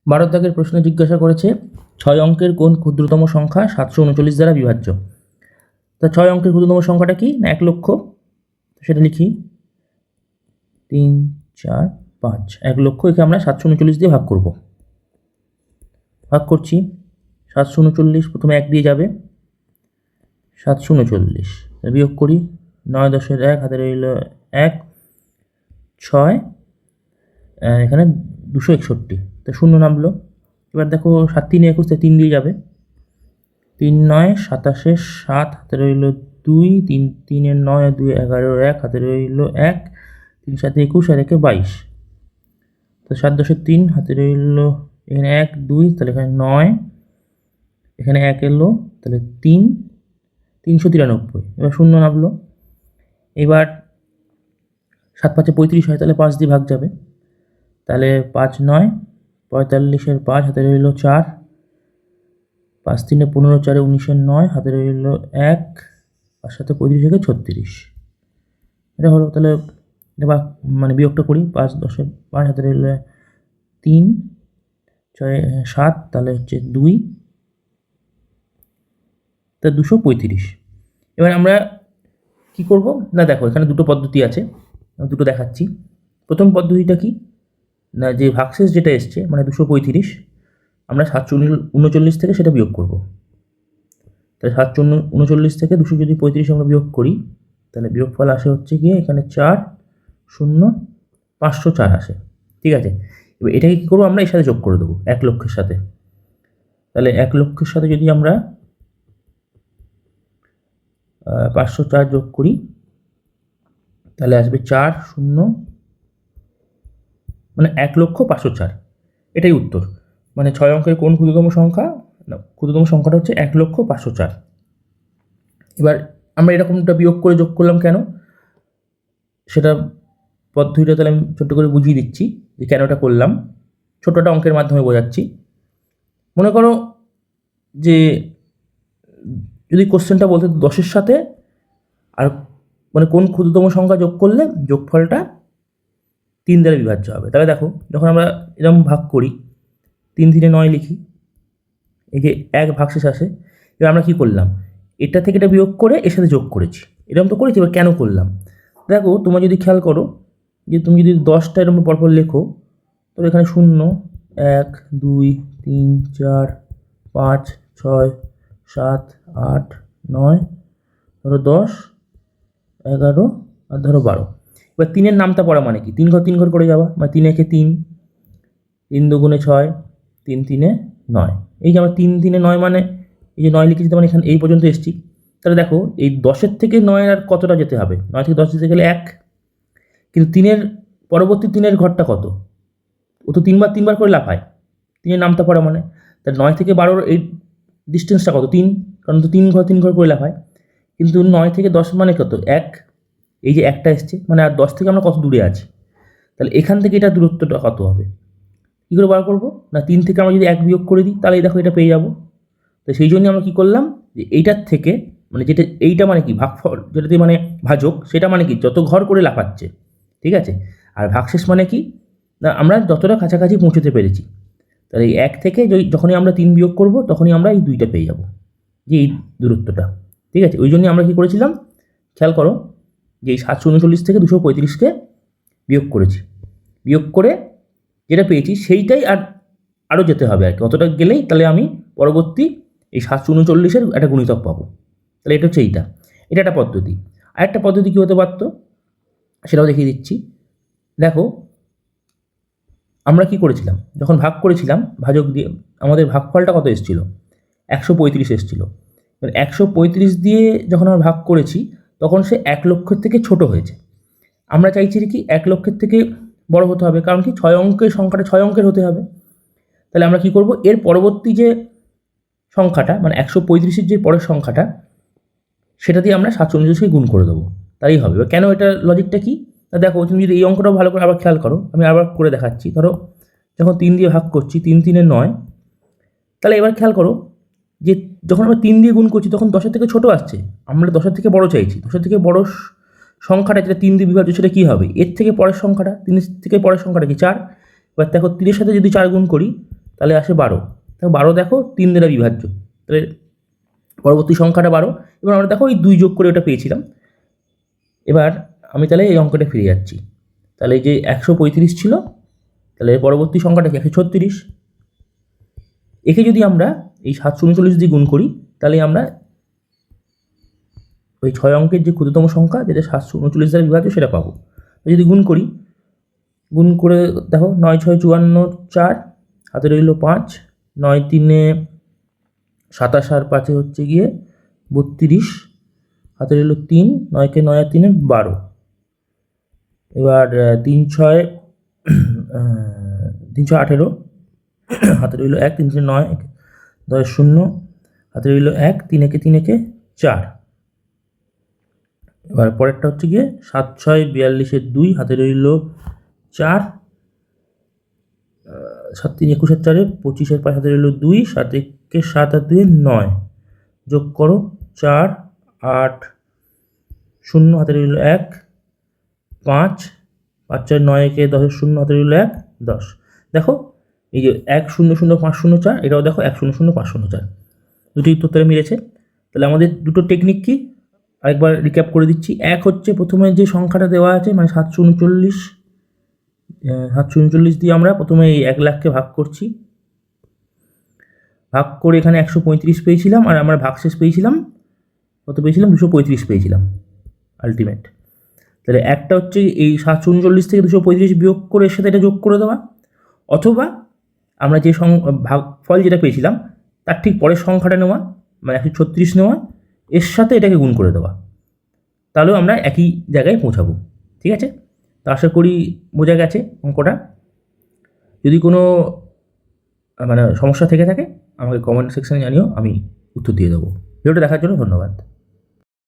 12 দাগের প্রশ্ন জিজ্ঞাসা করেছে 6 অঙ্কের কোন ক্ষুদ্রতম সংখ্যা 739 দ্বারা বিভাজ্য। তা 6 অঙ্কের ক্ষুদ্রতম সংখ্যাটা কি না 1 লক্ষ, সেটা লিখি 3 4 5 1 লক্ষ। একে আমরা 739 দিয়ে ভাগ করব। ভাগ করছি 739, প্রথমে 1 দিয়ে যাবে 739, বিয়োগ করি 9 10 1 হাতে রইল 1 6, এখানে 261, তো শূন্য নামলো। এবার দেখো 7 3 21, 3 দিয়ে যাবে 3 9 27 7 হাতে রইল 2, 3 3 9 2 11 1 হাতে রইল 1, 3 7 21 আর 1 22, তো 7 10 3 হাতে রইল এখানে 1 2, তাহলে এখানে 9, এখানে 1 এলো, তাহলে 3 393। এবার শূন্য নামলো। এবার 7 5 35 হয়, তাহলে 5 দিয়ে ভাগ যাবে, তাহলে 5 9 45 5 হাতে রইল 4, 5 3 15 4 19 9 হাতে রইল 1, 5 7 35 থেকে 36, এটা হলো। তাহলে এবার মানে বিয়োগটা করি 5 10 5 হাতে রইল 3 6 7, তাহলে হচ্ছে 2, তা 235। এবার আমরা কি করব না, দেখো এখানে দুটো পদ্ধতি আছে, দুটো দেখাচ্ছি। প্রথম পদ্ধতিটা কি না, যে ভাগশেষ যেটা এসছে মানে 235, আমরা 739 থেকে সেটা বিয়োগ করব। তাহলে 739 থেকে 200 যদি 35 আমরা বিয়োগ করি, তাহলে বিয়োগফল আসে হচ্ছে গিয়ে এখানে 4 0 504 আসে। ঠিক আছে, এবার এটাকে কী করবো আমরা এর সাথে যোগ করে দেবো 1 লক্ষের সাথে। তাহলে 1 লক্ষের সাথে যদি আমরা 504 যোগ করি, তাহলে আসবে 4 0, মানে 1,05,04, এটাই উত্তর। মানে 6 অঙ্কের কোন ক্ষুদ্রতম সংখ্যা না, ক্ষুদ্রতম সংখ্যাটা হচ্ছে 1,05,04। এবার আমরা এরকমটা বিয়োগ করে যোগ করলাম কেন, সেটা পদ্ধতিটা তাহলে আমি ছোট্ট করে বুঝিয়ে দিচ্ছি যে কেন এটা করলাম। ছোটোটা অঙ্কের মাধ্যমে বোঝাচ্ছি। মনে করো যে যদি কোশ্চেনটা বলতে 10-এর সাথে আর মানে কোন ক্ষুদ্রতম সংখ্যা যোগ করলে যোগফলটা 3 দ্বারা বিভাজ্য হবে। তাহলে দেখো যখন আমরা এরকম ভাগ করি 3 3 9 লিখি, এই যে 1 ভাগশেষ আসে। এবার আমরা কী করলাম, এটা থেকে এটা বিয়োগ করে এর সাথে যোগ করেছি, এরকম তো করেছি। এবার কেন করলাম দেখো, তোমরা যদি খেয়াল করো যে তুমি যদি 10টা এরকম পরপর লেখো, তবে এখানে 0 1 2 3 4 5 6 7 8 9, ধরো 10 11 আর ধরো 12। এবার 3-এর নামটা পড়া মানে কি, 3 ঘর করে যাওয়া, মানে 3 একে 3, 3 2 6, 3 3 9। এই যে আমরা 3 3 9 মানে এই যে 9 লিখেছি, মানে এখানে এই পর্যন্ত এসেছি। তাহলে দেখো এই 10-এর থেকে 9 আর কতটা যেতে হবে, 9 থেকে 10 যেতে গেলে 1, কিন্তু 3-এর পরবর্তী 3-এর ঘরটা কত, ও তো 3 বার 3 বার করে লাফায়, 3-এর নামটা পড়া মানে। তাহলে 9 থেকে 12 এই ডিস্টেন্সটা কত, 3, কারণ তো 3 ঘর করে লাফায়। কিন্তু 9 থেকে 10 মানে কত, 1, এই যে একটা এসছে, মানে আর 10 থেকে আমরা কত দূরে আছি। তাহলে এখান থেকে এটা দূরত্বটা কত হবে, কী করে বার করবো না, 3 থেকে আমরা যদি 1 বিয়োগ করে দিই, তাহলে দেখো এটা পেয়ে যাবো। তো সেই জন্য আমরা কী করলাম যে এইটার থেকে মানে যেটা এইটা মানে কি ভাগফল, যেটাতে মানে ভাজক, সেটা মানে কি যত ঘর করে লাফাচ্ছে। ঠিক আছে, আর ভাগশেষ মানে কি না আমরা যতটা কাছাকাছি পৌঁছতে পেরেছি। তাহলে এই 1 থেকে যখনই আমরা 3 বিয়োগ করব, তখনই আমরা এই 2টা পেয়ে যাব, যে এই দূরত্বটা। ঠিক আছে, ওই জন্যই আমরা কী করেছিলাম খেয়াল করো, যে এই 739 থেকে 235কে বিয়োগ করেছি, বিয়োগ করে যেটা পেয়েছি সেইটাই আরও যেতে হবে আর কি, অতটা গেলেই তাহলে আমি পরবর্তী এই 739-এর একটা গুণিতক পাবো। তাহলে এটা হচ্ছে এটা একটা পদ্ধতি। আরেকটা পদ্ধতি কী হতে পারত সেটাও দেখিয়ে দিচ্ছি। দেখো আমরা কি করেছিলাম, যখন ভাগ করেছিলাম ভাজক দিয়ে, আমাদের ভাগফলটা কত এসেছিলো 135 এসেছিলো। 135 দিয়ে যখন আমরা ভাগ করেছি, তখন সে 1 লক্ষের থেকে ছোট হয়েছে। আমরা চাইছি কি 1 লক্ষের থেকে বড় হতে হবে, কারণ কি 6 অঙ্কের সংখ্যাটা 6 অঙ্কের হতে হবে। তাহলে আমরা কি করব, এর পরবর্তী যে সংখ্যাটা মানে 135-এর যে পরের সংখ্যাটা, সেটা দিয়ে আমরা 739-কে গুণ করে দেবো, তাই হবে। এবার কেন, এটা লজিকটা কি দেখো, তুমি যদি এই অঙ্কটাও ভালো করে আবার খেয়াল করো, আমি আবার করে দেখাচ্ছি। ধরো যখন 3 দিয়ে ভাগ করছি, 3 3 9, তাহলে এবার খেয়াল করো যে যখন আমরা 3 দিয়ে গুণ করছি, তখন 10-এর থেকে ছোটো আসছে, আমরা 10-এর থেকে বড় চাইছি। 10-এর থেকে বড় সংখ্যাটা যেটা 3 দিয়ে বিভাজ্য, সেটা কী হবে, এর থেকে পরের সংখ্যাটা, 3 থেকে পরের সংখ্যাটা কি 4। এবার দেখো 3-এর সাথে যদি 4 গুণ করি, তাহলে আসে 12। তাহলে 12 দেখো 3 দ্বারা বিভাজ্য, তাহলে পরবর্তী সংখ্যাটা 12। এবার আমরা দেখো এই 2 যোগ করে ওটা পেয়েছিলাম। এবার আমি তাহলে এই অঙ্কটা ফিরে যাচ্ছি। তাহলে এই যে 135 ছিল, তাহলে পরবর্তী সংখ্যাটা কি 136। একে যদি আমরা এই 739 দিয়ে গুণ করি, তাহলে আমরা ওই 6 অঙ্কের যে ক্ষুদ্রতম সংখ্যা যেটা 739 দ্বারা বিভাজ্য সেটা পাবো। যদি গুণ করি, গুণ করে দেখো 9 6 54 4, হাতে রইল 5, 9 3 27 আর 5 হচ্ছে গিয়ে 32, হাতে রইল 3, 9 কে 9 আর 3 12। এবার 3 6 318, হাতে রইল 1, 3 9 10 0, হাতে রইল 1, 3 একে 3 একে 4। এবার পরেরটা হচ্ছে গিয়ে 7 6 42 2, হাতে রইল 4, 7 3 21 4 25 5, হাতে রইল 2, 7 1 7 আর 2 9, যোগ করো 4 8 0, হাতে রইল 1 5, 5 4 9 একে 10 0, হাতে রইল 1 10। দেখো এই যে 1 0 0 5 0 4, এটাও দেখো 1 0 0 5 0 4, দুটি উত্তরটা মিলেছে। তাহলে আমাদের দুটো টেকনিক কি আরেকবার রিক্যাপ করে দিচ্ছি। এক হচ্ছে প্রথমে যে সংখ্যাটা দেওয়া আছে মানে 739 দিয়ে আমরা প্রথমে এই 1 লাখকে ভাগ করছি, ভাগ করে এখানে 135 পেয়েছিলাম, আর আমরা ভাগশেষ পেয়েছিলাম কত পেয়েছিলাম 235 পেয়েছিলাম আলটিমেট। তাহলে একটা হচ্ছে এই 739 থেকে 235 বিয়োগ করে এর সাথে এটা যোগ করে দেওয়া, অথবা আমরা যে ভাগফল যেটা পেয়েছিলাম তার ঠিক পরের সংখ্যাটা নেওয়া মানে 136 নেওয়া, এর সাথে এটাকে গুণ করে দেওয়া, তাহলেও আমরা একই জায়গায় পৌঁছাবো। ঠিক আছে, তো আশা করি বোঝা গেছে অঙ্কটা। যদি কোনো মানে সমস্যা থেকে থাকে আমাকে কমেন্ট সেকশানে জানিও, আমি উত্তর দিয়ে দেবো। ভিডিওটা দেখার জন্য ধন্যবাদ।